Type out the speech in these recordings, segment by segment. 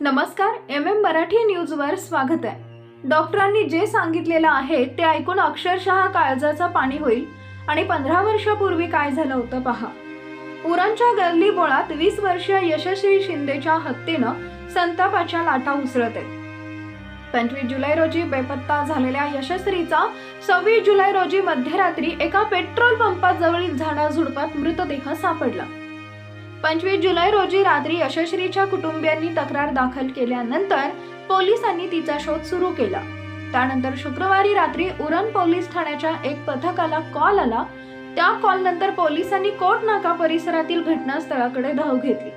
नमस्कार, मराठी न्यूजवर स्वागत आहे। डॉक्टरांनी जे सांगितलेलं आहे ते ऐकून अक्षरशः काळजाचं पाणी होईल आणि 15 वर्षापूर्वी काय झालं होतं पहा। उरणच्या गल्ली बोळात 20 वर्षीय यशस्वी शिंदेच्या हत्येनं संतापाच्या लाटा उसळत आहेत। 25 जुलै रोजी बेपत्ता झालेल्या यशस्वीचा 26 जुलै रोजी मध्यरात्री एका पेट्रोल पंपाजवळील झाडाझुडपात मृतदेह सापडला। 25 जुलै रोजी रात्री यशस्वीच्या कुटुंबियांनी तक्रार दाखल केल्यानंतर पोलिसांनी तिचा शोध सुरू केला। त्यानंतर शुक्रवारी रात्री उरण पोलीस ठाण्याच्या एक पथकाला कॉल आला। त्या कॉल नंतर पोलिसांनी कोट नाका परिसरातील घटनास्थळाकडे धाव घेतली।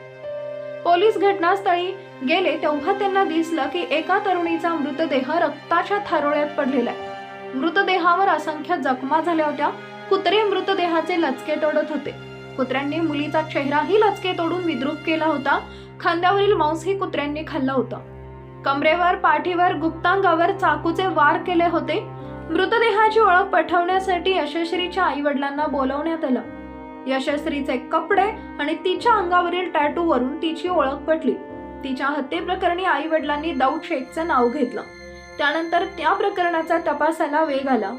पोलीस घटनास्थळी गेले तेव्हा त्यांना दिसलं की एका तरुणीचा मृतदेह रक्ताच्या थारोळ्यात पडलेला आहे। मृतदेहावर असंख्य जखमा झाल्या होत्या। कुत्रे मृतदेहाचे लचके तोडत होते। कुत्र्यांनी मुलीचा चेहराही लचके तोडून विद्रूप केला होता। खांद्यावरील मांसही कुत्र्यांनी खाल्लं होतं। कमरेवर, पाठीवर, गुप्तांगावर चाकूचे वार केले होते। मृतदेहाची ओळख पटवण्यासाठी यशस्वीच्या आई वडिलांना बोलवण्यात आलं। यशस्वीचे कपडे आणि तिच्या अंगावरील टॅटू वरून तिची ओळख पटली। तिच्या हत्येप्रकरणी आई वडिलांनी दाऊद शेखचं नाव घेतलं। त्यानंतर त्या प्रकरणाचा तपासाला वेग आला।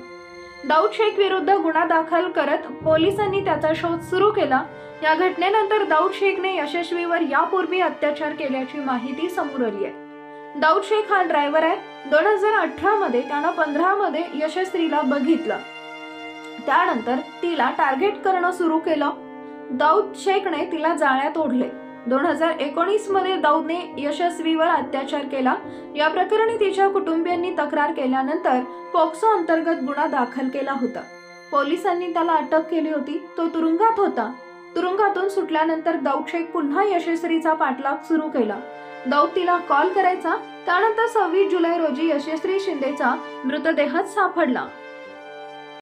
दाऊद शेख विरुद्ध गुन्हा दाखल करत पोलिसांनी त्याचा शोध सुरू केला। या घटनेनंतर दाऊद शेखने यशस्वीवर यापूर्वी अत्याचार केल्याची माहिती समोर आली आहे। दाऊद शेख हा ड्रायव्हर आहे। 2018 मध्ये त्यानं 15 मध्ये यशस्वीला बघितलं। त्यानंतर तिला टार्गेट करणं सुरू केलं। दाऊद शेखने तिला जाळ्यात ओढले। 2019 मध्ये दाऊदने यशस्वीवर अत्याचार केला। या प्रकरणी तिच्या कुटुंबियांनी तक्रार केल्यानंतर पॉक्सो अंतर्गत गुन्हा दाखल केला होता। पोलिसांनी त्याला अटक केली होती। तो तुरुंगात होता। तुरुंगातून सुटल्यानंतर दाऊद शेख पुन्हा यशस्वीचा पाठलाग सुरू केला। दाऊद तिला कॉल करायचा। त्यानंतर 26 जुलै रोजी यशस्वी शिंदेचा मृतदेह सापडला।